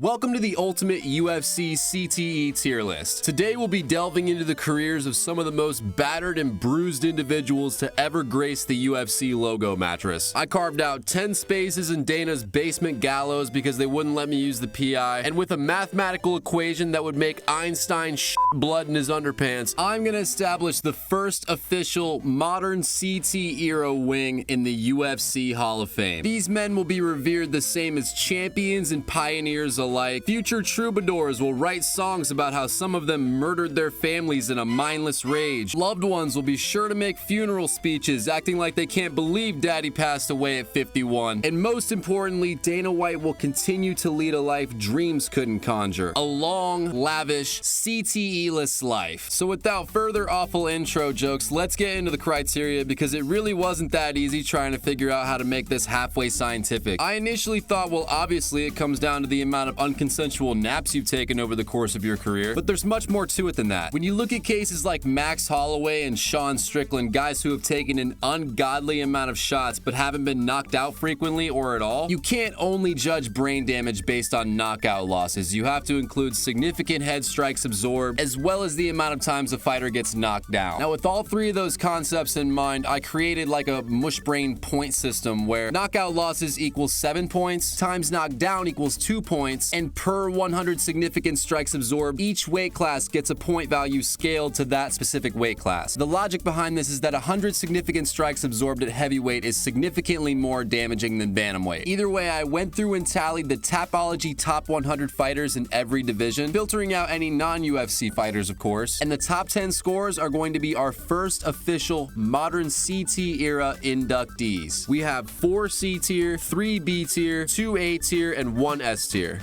Welcome to the ultimate UFC CTE tier list. Today we'll be delving into the careers of some of the most battered and bruised individuals to ever grace the UFC logo mattress. I carved out 10 spaces in Dana's basement gallows because they wouldn't let me use the PI, and with a mathematical equation that would make Einstein shit blood in his underpants, I'm gonna establish the first official modern CT era wing in the UFC Hall of Fame. These men will be revered the same as champions and pioneers alike. Future troubadours will write songs about how some of them murdered their families in a mindless rage. Loved ones will be sure to make funeral speeches acting like they can't believe daddy passed away at 51. And most importantly, Dana White will continue to lead a life dreams couldn't conjure. A long, lavish, CTE-less life. So without further awful intro jokes, let's get into the criteria because it really wasn't that easy trying to figure out how to make this halfway scientific. I initially thought, well, obviously it comes down to the amount of unconsensual naps you've taken over the course of your career, but there's much more to it than that. When you look at cases like Max Holloway and Sean Strickland, guys who have taken an ungodly amount of shots but haven't been knocked out frequently or at all, you can't only judge brain damage based on knockout losses. You have to include significant head strikes absorbed, as well as the amount of times a fighter gets knocked down. Now, with all three of those concepts in mind, I created like a mush brain point system where knockout losses equals 7 points, times knocked down equals 2 points, and per 100 significant strikes absorbed, each weight class gets a point value scaled to that specific weight class. The logic behind this is that 100 significant strikes absorbed at heavyweight is significantly more damaging than bantamweight. Either way, I went through and tallied the Tapology top 100 fighters in every division, filtering out any non-UFC fighters, of course, and the top 10 scores are going to be our first official modern CT era inductees. We have 4 C tier, 3 B tier, 2 A tier, and 1 S tier.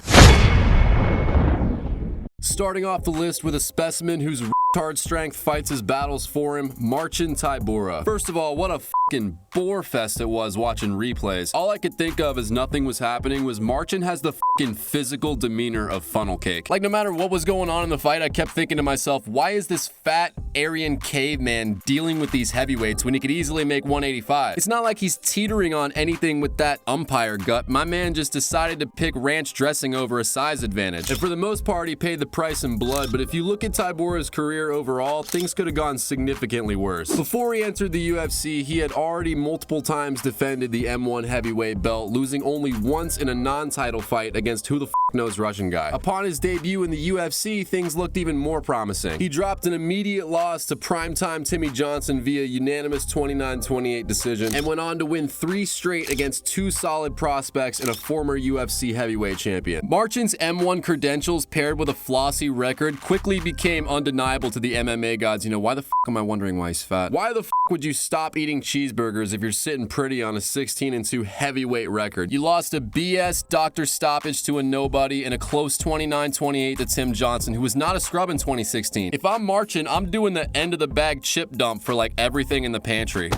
Starting off the list with a specimen whose retard strength fights his battles for him, Marcin Tybura. First of all, what a fucking bore fest it was watching replays. All I could think of as nothing was happening was Marcin has the fucking physical demeanor of funnel cake. Like, no matter what was going on in the fight, I kept thinking to myself, why is this fat Aryan caveman dealing with these heavyweights when he could easily make 185? It's not like he's teetering on anything with that umpire gut. My man just decided to pick ranch dressing over a size advantage. And for the most part, he paid the price in blood, but if you look at Tybura's career overall, things could have gone significantly worse. Before he entered the UFC, he had already multiple times defended the M1 heavyweight belt, losing only once in a non-title fight against who the knows Russian guy. Upon his debut in the UFC, things looked even more promising. He dropped an immediate loss to primetime Timmy Johnson via unanimous 29-28 decision and went on to win 3 straight against 2 solid prospects and a former UFC heavyweight champion. Marcin's M1 credentials paired with a flossy record quickly became undeniable to the MMA gods. You know, why the f am I wondering why he's fat? Why the f would you stop eating cheeseburgers if you're sitting pretty on a 16-2 heavyweight record? You lost a BS doctor stoppage to a nobody in a close 29-28 to Tim Johnson, who was not a scrub in 2016. If I'm Marcin, I'm doing the end of the bag chip dump for like everything in the pantry.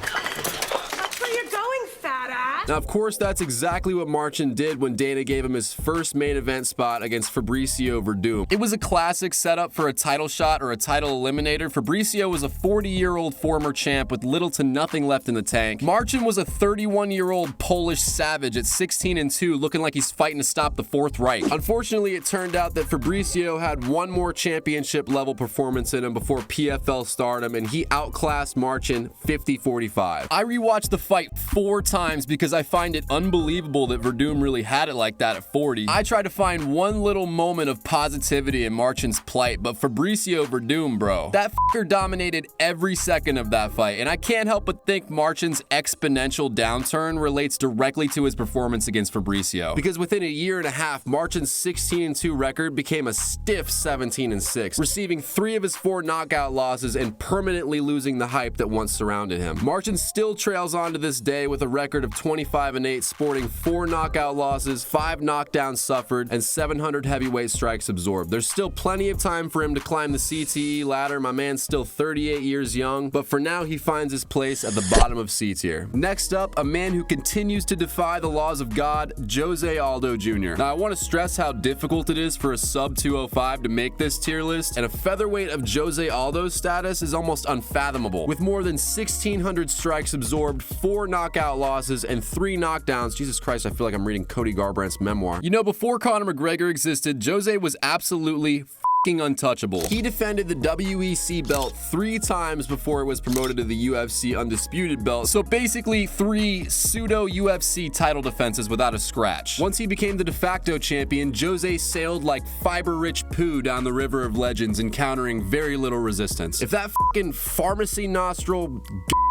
Now, of course, that's exactly what Marcin did when Dana gave him his first main event spot against Fabricio Verdum. It was a classic setup for a title shot or a title eliminator. Fabricio was a 40-year-old former champ with little to nothing left in the tank. Marcin was a 31-year-old Polish savage at 16-2, looking like he's fighting to stop the Fourth Reich. Unfortunately, it turned out that Fabricio had one more championship-level performance in him before PFL stardom, and he outclassed Marcin 50-45. I rewatched the fight 4 times because I find it unbelievable that Verdum really had it like that at 40. I tried to find one little moment of positivity in Marcin's plight, but Fabricio Verdum, bro, that fucker dominated every second of that fight, and I can't help but think Marcin's exponential downturn relates directly to his performance against Fabricio. Because within a year and a half, Marcin's 16-2 record became a stiff 17-6, receiving 3 of his 4 knockout losses and permanently losing the hype that once surrounded him. Marcin still trails on to this day with a record of 25-8, sporting 4 knockout losses, 5 knockdowns suffered, and 700 heavyweight strikes absorbed. There's still plenty of time for him to climb the CTE ladder. My man's still 38 years young, but for now he finds his place at the bottom of C tier. Next up, a man who continues to defy the laws of God, Jose Aldo Jr. Now, I want to stress how difficult it is for a sub 205 to make this tier list, and a featherweight of Jose Aldo's status is almost unfathomable. With more than 1,600 strikes absorbed, 4 knockout losses, and 3 knockdowns. Jesus Christ, I feel like I'm reading Cody Garbrandt's memoir. You know, before Conor McGregor existed, Jose was absolutely untouchable. He defended the WEC belt 3 times before it was promoted to the UFC undisputed belt, so basically 3 pseudo UFC title defenses without a scratch. Once he became the de facto champion, Jose sailed like fiber-rich poo down the river of legends, encountering very little resistance. If that fucking pharmacy nostril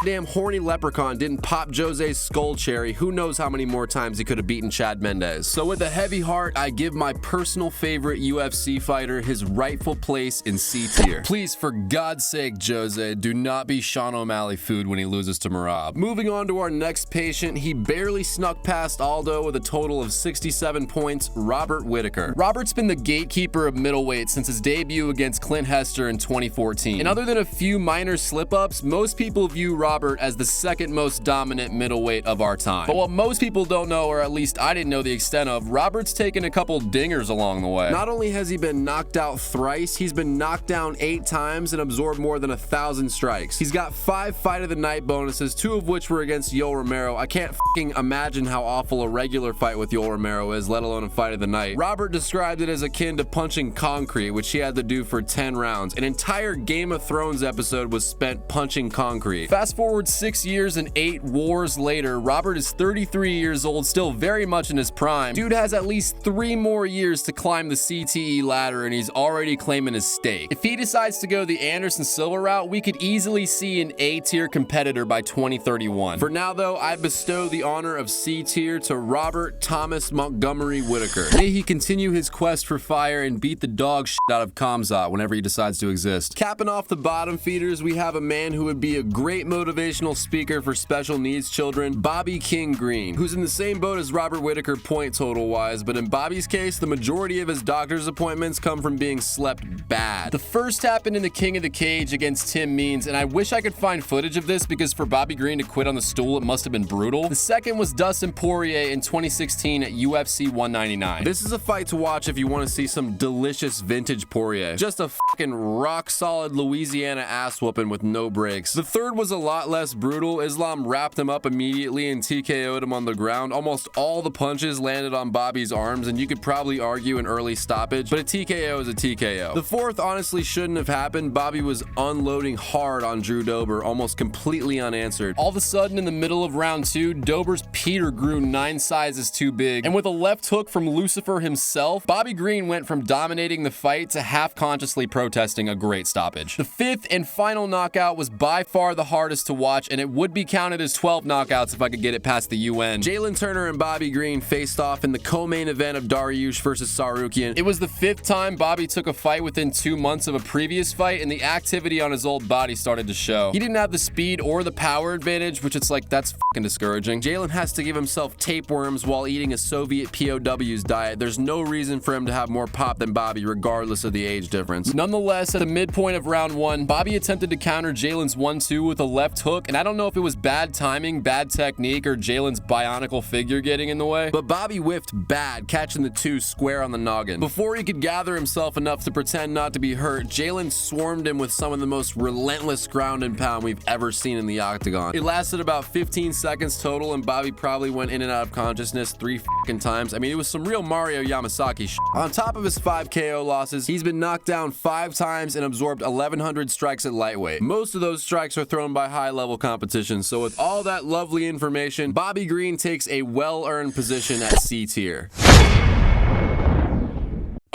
damn horny leprechaun didn't pop Jose's skull cherry, who knows how many more times he could have beaten Chad Mendes. So with a heavy heart, I give my personal favorite UFC fighter his rightful place in C tier. Please, for God's sake, Jose, do not be Sean O'Malley food when he loses to Merab. Moving on to our next patient, he barely snuck past Aldo with a total of 67 points, Robert Whittaker. Robert's been the gatekeeper of middleweight since his debut against Clint Hester in 2014. And other than a few minor slip-ups, most people view Robert as the second most dominant middleweight of our time. But what most people don't know, or at least I didn't know the extent of, Robert's taken a couple dingers along the way. Not only has he been knocked out thrice, he's been knocked down 8 times and absorbed more than 1,000 strikes. He's got 5 fight of the night bonuses, 2 of which were against Yoel Romero. I can't fucking imagine how awful a regular fight with Yoel Romero is, let alone a fight of the night. Robert described it as akin to punching concrete, which he had to do for 10 rounds. An entire Game of Thrones episode was spent punching concrete. Fast forward 6 years and 8 wars later, Robert is 33 years old, still very much in his prime. Dude has at least 3 more years to climb the CTE ladder, and he's already claiming his stake. If he decides to go the Anderson Silva route, we could easily see an A-tier competitor by 2031. For now, though, I bestow the honor of C-tier to Robert Thomas Montgomery Whittaker. May he continue his quest for fire and beat the dog shit out of Kamzat whenever he decides to exist. Capping off the bottom feeders, we have a man who would be a great motivational speaker for special needs children, Bobby King Green, who's in the same boat as Robert Whittaker point total wise, but in Bobby's case, the majority of his doctor's appointments come from being slept bad. The first happened in the King of the Cage against Tim Means, and I wish I could find footage of this because for Bobby Green to quit on the stool, it must have been brutal. The second was Dustin Poirier in 2016 at UFC 199. This is a fight to watch if you want to see some delicious vintage Poirier. Just a fucking rock solid Louisiana ass whooping with no breaks. The third was a lot less brutal. Islam wrapped him up immediately and TKO'd him on the ground. Almost all the punches landed on Bobby's arms, and you could probably argue an early stoppage, but a TKO is a TKO. The fourth honestly shouldn't have happened. Bobby was unloading hard on Drew Dober, almost completely unanswered. All of a sudden, in the middle of round 2, Dober's Peter grew 9 sizes too big, and with a left hook from Lucifer himself, Bobby Green went from dominating the fight to half-consciously protesting a great stoppage. The fifth and final knockout was by far the hardest to watch, and it would be counted as 12 knockouts if I could get it past the UN. Jalen Turner and Bobby Green faced off in the co-main event of Dariush versus Sarukian. It was the 5th time Bobby took a fight within 2 months of a previous fight, and the activity on his old body started to show. He didn't have the speed or the power advantage, which it's like, that's fucking discouraging. Jalen has to give himself tapeworms while eating a Soviet POW's diet. There's no reason for him to have more pop than Bobby, regardless of the age difference. Nonetheless, at the midpoint of round 1, Bobby attempted to counter Jalen's 1-2 with a left hook, and I don't know if it was bad timing, bad technique, or Jalen's bionicle figure getting in the way, but Bobby whiffed bad, catching the 2 square on the noggin. Before he could gather himself enough to pretend not to be hurt, Jalen swarmed him with some of the most relentless ground and pound we've ever seen in the octagon. It lasted about 15 seconds total, and Bobby probably went in and out of consciousness 3 fucking times. I mean, it was some real Mario Yamasaki shit. On top of his 5 KO losses, he's been knocked down 5 times and absorbed 1,100 strikes at lightweight. Most of those strikes are thrown by high-level competition, so with all that lovely information, Bobby Green takes a well-earned position at C tier.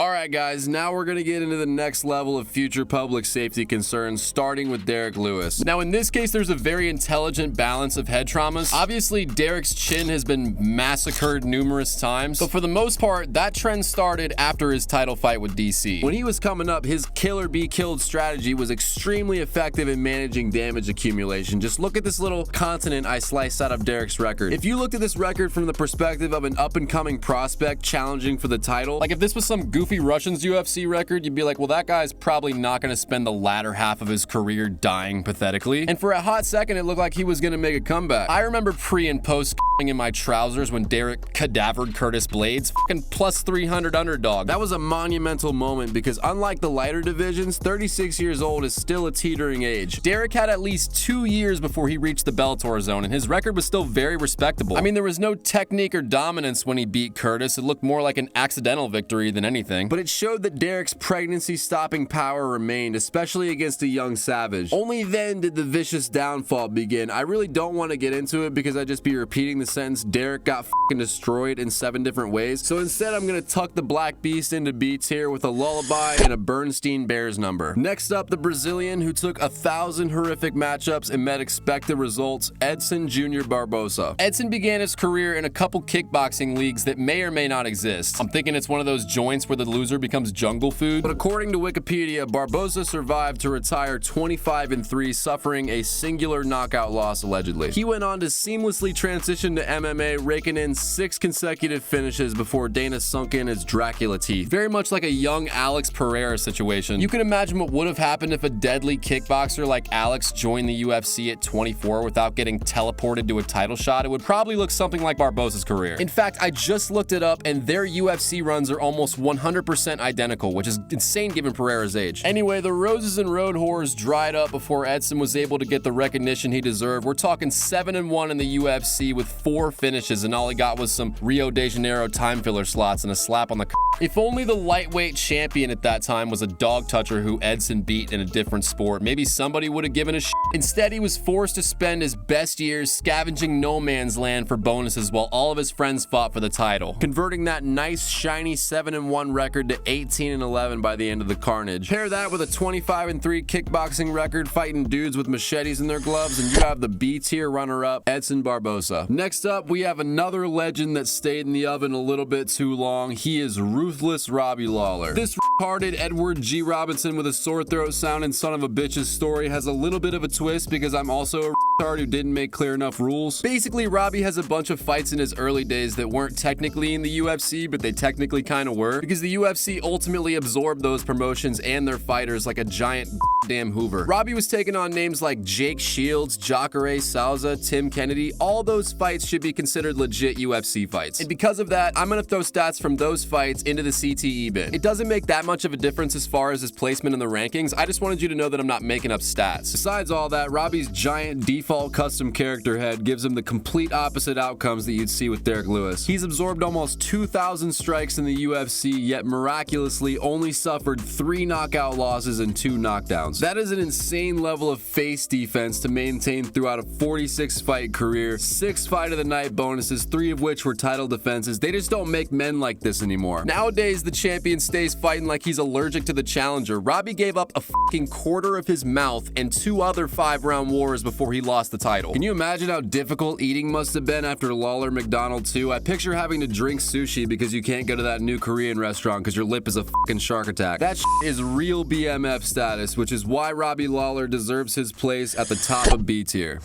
Alright guys, now we're going to get into the next level of future public safety concerns, starting with Derek Lewis. Now in this case, there's a very intelligent balance of head traumas. Obviously, Derek's chin has been massacred numerous times, but for the most part, that trend started after his title fight with DC. When he was coming up, his kill or be killed strategy was extremely effective in managing damage accumulation. Just look at this little continent I sliced out of Derek's record. If you looked at this record from the perspective of an up-and-coming prospect challenging for the title, like if this was some goofy Kofi Russian's UFC record, you'd be like, well, that guy's probably not going to spend the latter half of his career dying pathetically. And for a hot second, it looked like he was going to make a comeback. I remember pre and post in my trousers when Derek cadavered Curtis Blades, fucking plus 300 underdog. That was a monumental moment because unlike the lighter divisions, 36 years old is still a teetering age. Derek had at least 2 years before he reached the Bellator zone, and his record was still very respectable. I mean, there was no technique or dominance when he beat Curtis. It looked more like an accidental victory than anything, but it showed that Derek's pregnancy-stopping power remained, especially against a young savage. Only then did the vicious downfall begin. I really don't want to get into it because I'd just be repeating the sentence, Derek got fucking destroyed in 7 different ways. So instead, I'm gonna tuck the Black Beast into B tier with a lullaby and a Bernstein Bears number. Next up, the Brazilian who took 1,000 horrific matchups and met expected results, Edson Jr. Barbosa. Edson began his career in a couple kickboxing leagues that may or may not exist. I'm thinking it's one of those joints where the loser becomes jungle food. But according to Wikipedia, Barbosa survived to retire 25-3, suffering a singular knockout loss allegedly. He went on to seamlessly transition to MMA, raking in 6 consecutive finishes before Dana sunk in his Dracula teeth. Very much like a young Alex Pereira situation. You can imagine what would have happened if a deadly kickboxer like Alex joined the UFC at 24 without getting teleported to a title shot. It would probably look something like Barbosa's career. In fact, I just looked it up and their UFC runs are almost 100% identical, which is insane given Pereira's age. Anyway, the roses and road whores dried up before Edson was able to get the recognition he deserved. We're talking 7-1 in the UFC with 4 finishes, and all he got was some Rio de Janeiro time filler slots and a slap on the If only the lightweight champion at that time was a dog toucher who Edson beat in a different sport, maybe somebody would have given a shit. Instead, he was forced to spend his best years scavenging no man's land for bonuses while all of his friends fought for the title, converting that nice shiny 7-1 record to 18-11 by the end of the carnage. Pair that with a 25-3 kickboxing record fighting dudes with machetes in their gloves, and you have the B tier runner-up, Edson Barbosa. Next up, we have another legend that stayed in the oven a little bit too long. He is ruthless Robbie Lawler. This retarded Edward G. Robinson with a sore throat sounding son of a bitch's story has a little bit of a twist because I'm also a retard who didn't make clear enough rules. Basically, Robbie has a bunch of fights in his early days that weren't technically in the UFC, but they technically kind of were, because the UFC ultimately absorbed those promotions and their fighters like a giant damn Hoover. Robbie was taking on names like Jake Shields, Jacare Souza, Tim Kennedy. All those fights should be considered legit UFC fights. And because of that, I'm gonna throw stats from those fights into the CTE bin. It doesn't make that much of a difference as far as his placement in the rankings. I just wanted you to know that I'm not making up stats. Besides all that, Robbie's giant default custom character head gives him the complete opposite outcomes that you'd see with Derek Lewis. He's absorbed almost 2,000 strikes in the UFC, yet miraculously only suffered 3 knockout losses and 2 knockdowns. That is an insane level of face defense to maintain throughout a 46-fight career, 6 fight of the night bonuses, 3 of which were title defenses. They just don't make men like this anymore. Nowadays, the champion stays fighting like he's allergic to the challenger. Robbie gave up a fucking quarter of his mouth and 2 other 5-round wars before he lost the title. Can you imagine how difficult eating must have been after Lawler McDonald 2? I picture having to drink sushi because you can't go to that new Korean restaurant because your lip is a fucking shark attack. That is real BMF status, which is why Robbie Lawler deserves his place at the top of B tier.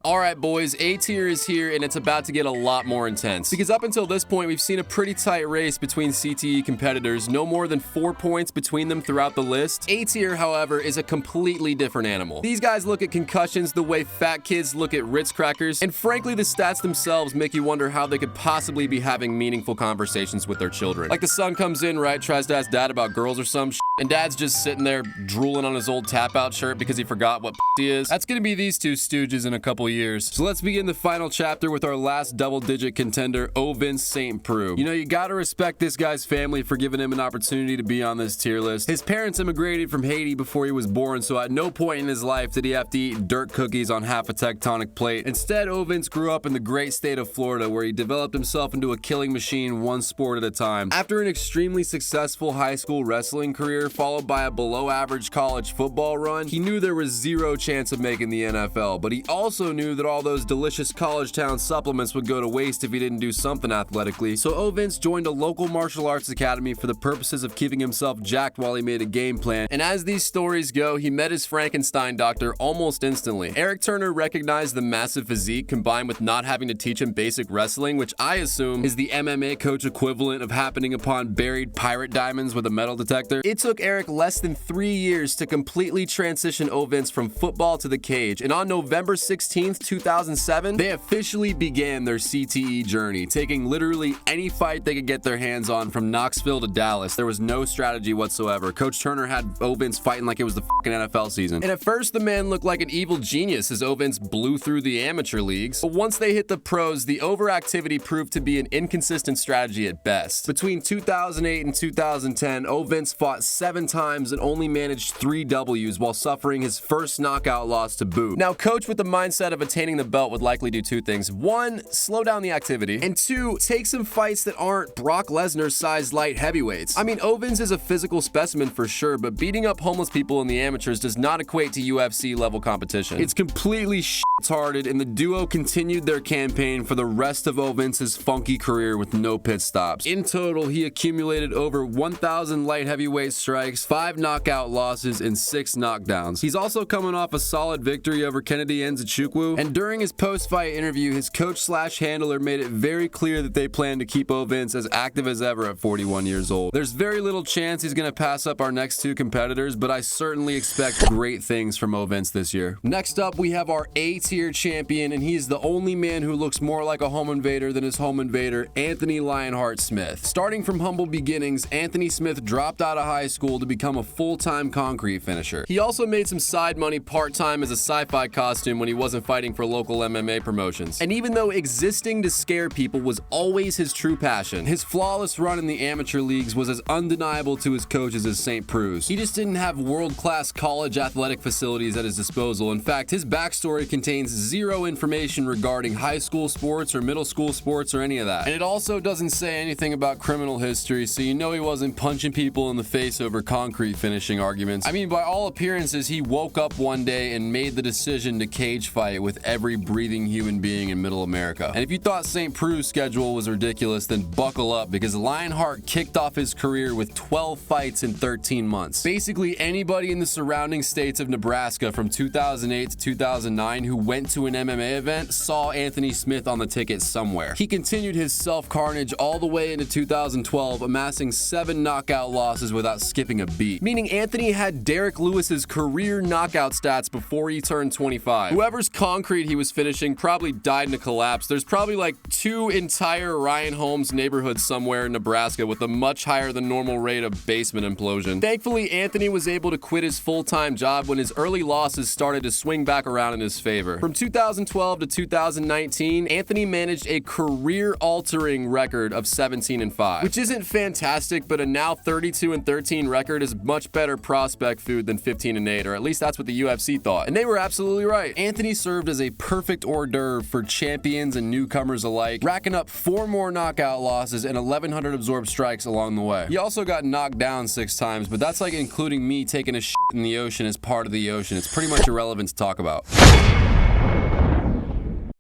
Alright boys, A tier is here and it's about to get a lot more intense. Because up until this point, we've seen a pretty tight race between CTE competitors, no more than 4 points between them throughout the list. A tier, however, is a completely different animal. These guys look at concussions the way fat kids look at Ritz crackers, and frankly, the stats themselves make you wonder how they could possibly be having meaningful conversations with their children. Like the son comes in, right, tries to ask dad about girls or some shit, and dad's just sitting there drooling on his old tap-out shirt because he forgot what he is. That's gonna be these two stooges in a couple years. So let's begin the final chapter with our last double-digit contender, Ovin St. Preux. You know, you gotta respect this guy's family for giving him an opportunity to be on this tier list. His parents immigrated from Haiti before he was born, so at no point in his life did he have to eat dirt cookies on half a tectonic plate. Instead, Ovins grew up in the great state of Florida, where he developed himself into a killing machine one sport at a time. After an extremely successful high school wrestling career, followed by a below-average college football run, he knew there was zero chance of making the NFL, but he also knew knew that all those delicious college town supplements would go to waste if he didn't do something athletically, so O. Vince joined a local martial arts academy for the purposes of keeping himself jacked while he made a game plan, and as these stories go, he met his Frankenstein doctor almost instantly. Eric Turner recognized the massive physique combined with not having to teach him basic wrestling, which I assume is the MMA coach equivalent of happening upon buried pirate diamonds with a metal detector. It took Eric less than 3 years to completely transition O. Vince from football to the cage, and on November 16th, 2007, they officially began their CTE journey, taking literally any fight they could get their hands on from Knoxville to Dallas. There was no strategy whatsoever. Coach Turner had O. Vince fighting like it was the fucking NFL season. And at first, the man looked like an evil genius as O. Vince blew through the amateur leagues. But once they hit the pros, the overactivity proved to be an inconsistent strategy at best. Between 2008 and 2010, O. Vince fought 7 times and only managed 3 W's while suffering his first knockout loss to boot. Now, Coach with the mindset of attaining the belt would likely do 2 things. 1, slow down the activity, and 2, take some fights that aren't Brock Lesnar-sized light heavyweights. I mean, O. Vince is a physical specimen for sure, but beating up homeless people in the amateurs does not equate to UFC level competition. It's completely retarded, and the duo continued their campaign for the rest of O. Vince's funky career with no pit stops. In total, he accumulated over 1,000 light heavyweight strikes, 5 knockout losses, and 6 knockdowns. He's also coming off a solid victory over Kennedy Nzechukwu, and during his post-fight interview, his coach/handler made it very clear that they plan to keep O. Vince as active as ever at 41 years old. There's very little chance he's going to pass up our next 2 competitors, but I certainly expect great things from O. Vince this year. Next up, we have our A-tier champion, and he's the only man who looks more like a home invader than his home invader, Anthony Lionheart Smith. Starting from humble beginnings, Anthony Smith dropped out of high school to become a full-time concrete finisher. He also made some side money part-time as a sci-fi costume when he wasn't fighting for local MMA promotions. And even though existing to scare people was always his true passion, his flawless run in the amateur leagues was as undeniable to his coaches as St. Preux's. He just didn't have world-class college athletic facilities at his disposal. In fact, his backstory contains 0 information regarding high school sports or middle school sports or any of that. And it also doesn't say anything about criminal history, so you know he wasn't punching people in the face over concrete finishing arguments. I mean, by all appearances, he woke up one day and made the decision to cage fight with every breathing human being in Middle America. And if you thought St. Preux's schedule was ridiculous, then buckle up, because Lionheart kicked off his career with 12 fights in 13 months. Basically, anybody in the surrounding states of Nebraska from 2008 to 2009 who went to an MMA event saw Anthony Smith on the ticket somewhere. He continued his self-carnage all the way into 2012, amassing 7 knockout losses without skipping a beat. Meaning Anthony had Derek Lewis's career knockout stats before he turned 25. Whoever's concrete he was finishing probably died in a collapse. There's probably like 2 entire Ryan Holmes neighborhoods somewhere in Nebraska with a much higher than normal rate of basement implosion. Thankfully, Anthony was able to quit his full-time job when his early losses started to swing back around in his favor. From 2012 to 2019, Anthony managed a career-altering record of 17-5, which isn't fantastic, but a now 32-13 record is much better prospect food than 15-8, or at least that's what the UFC thought. And they were absolutely right. Anthony served as a perfect hors d'oeuvre for champions and newcomers alike, racking up 4 more knockout losses and 1,100 absorbed strikes along the way. He also got knocked down 6 times, but that's like including me taking a shit in the ocean as part of the ocean. It's pretty much irrelevant to talk about.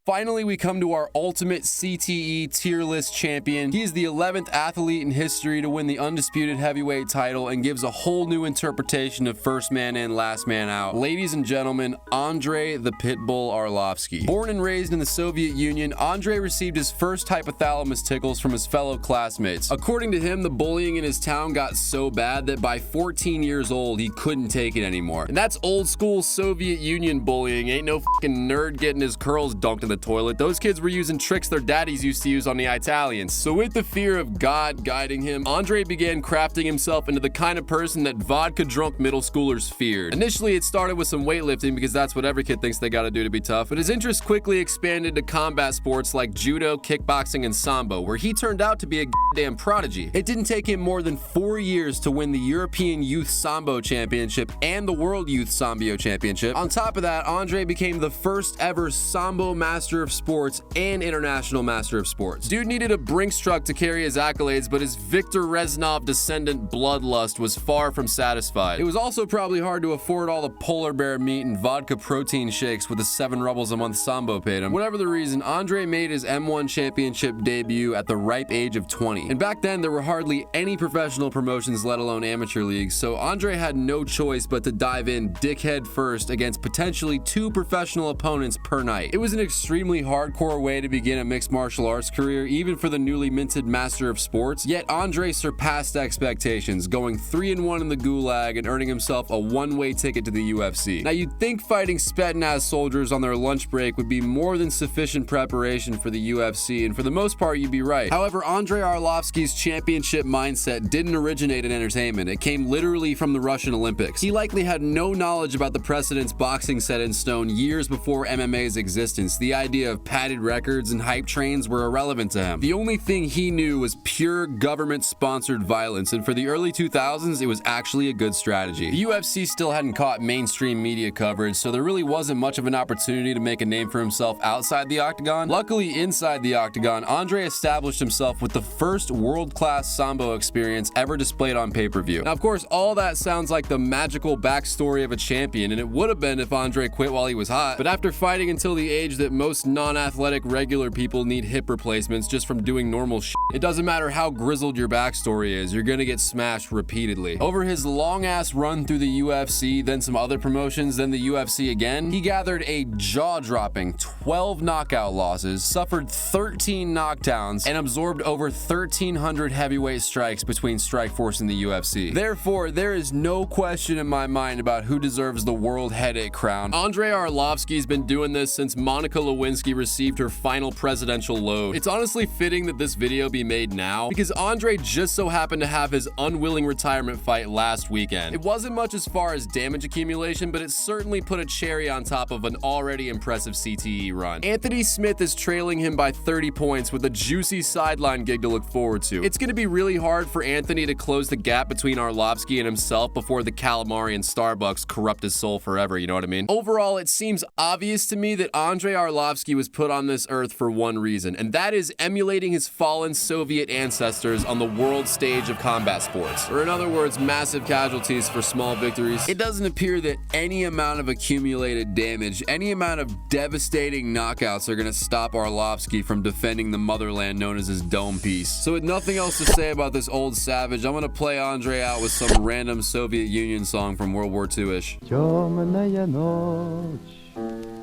Finally, we come to our ultimate CTE tier list champion. He is the 11th athlete in history to win the undisputed heavyweight title and gives a whole new interpretation of first man in, last man out. Ladies and gentlemen, Andrei the Pitbull Arlovsky. Born and raised in the Soviet Union, Andrei received his first hypothalamus tickles from his fellow classmates. According to him, the bullying in his town got so bad that by 14 years old, he couldn't take it anymore. And that's old school Soviet Union bullying. Ain't no fucking nerd getting his curls dunked in the toilet. Those kids were using tricks their daddies used to use on the Italians. So with the fear of God guiding him, Andrei began crafting himself into the kind of person that vodka-drunk middle schoolers feared. Initially, it started with some weightlifting because that's what every kid thinks they gotta do to be tough, but his interest quickly expanded to combat sports like judo, kickboxing, and sambo, where he turned out to be a goddamn prodigy. It didn't take him more than 4 years to win the European Youth Sambo Championship and the World Youth Sambo Championship. On top of that, Andrei became the first ever Sambo Master Master of Sports and International Master of Sports. Dude needed a Brinks truck to carry his accolades, but his Viktor Reznov descendant bloodlust was far from satisfied. It was also probably hard to afford all the polar bear meat and vodka protein shakes with the 7 rubles a month Sambo paid him. Whatever the reason, Andre made his M1 championship debut at the ripe age of 20. And back then, there were hardly any professional promotions, let alone amateur leagues, so Andre had no choice but to dive in dickhead first against potentially 2 professional opponents per night. It was an extremely hardcore way to begin a mixed martial arts career, even for the newly minted Master of Sports, yet Andre surpassed expectations, going 3-1 in the Gulag and earning himself a one-way ticket to the UFC. Now, you'd think fighting Spetsnaz soldiers on their lunch break would be more than sufficient preparation for the UFC, and for the most part, you'd be right. However, Andrei Arlovsky's championship mindset didn't originate in entertainment. It came literally from the Russian Olympics. He likely had no knowledge about the precedents boxing set in stone years before MMA's existence. The idea of padded records and hype trains were irrelevant to him. The only thing he knew was pure government-sponsored violence, and for the early 2000s, it was actually a good strategy. The UFC still hadn't caught mainstream media coverage, so there really wasn't much of an opportunity to make a name for himself outside the octagon. Luckily, inside the octagon, Andre established himself with the first world-class Sambo experience ever displayed on pay-per-view. Now, of course, all that sounds like the magical backstory of a champion, and it would have been if Andre quit while he was hot, but after fighting until the age that most non-athletic regular people need hip replacements just from doing normal shit, it doesn't matter how grizzled your backstory is, you're gonna get smashed repeatedly. Over his long-ass run through the UFC, then some other promotions, then the UFC again, he gathered a jaw-dropping 12 knockout losses, suffered 13 knockdowns, and absorbed over 1,300 heavyweight strikes between Strikeforce and the UFC. Therefore, there is no question in my mind about who deserves the world headache crown. Andrei Arlovsky's been doing this since Monica Lewinsky received her final presidential load. It's honestly fitting that this video be made now, because Andre just so happened to have his unwilling retirement fight last weekend. It wasn't much as far as damage accumulation, but it certainly put a cherry on top of an already impressive CTE run. Anthony Smith is trailing him by 30 points with a juicy sideline gig to look forward to. It's going to be really hard for Anthony to close the gap between Arlovsky and himself before the calamari and Starbucks corrupt his soul forever, you know what I mean? Overall, it seems obvious to me that Andrei Arlovsky was put on this earth for one reason, and that is emulating his fallen Soviet ancestors on the world stage of combat sports. Or in other words, massive casualties for small victories. It doesn't appear that any amount of accumulated damage, any amount of devastating knockouts are going to stop Arlovsky from defending the motherland known as his dome piece. So with nothing else to say about this old savage, I'm going to play Andre out with some random Soviet Union song from World War II-ish. Темная ночь,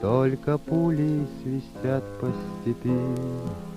только пули свистят по степи.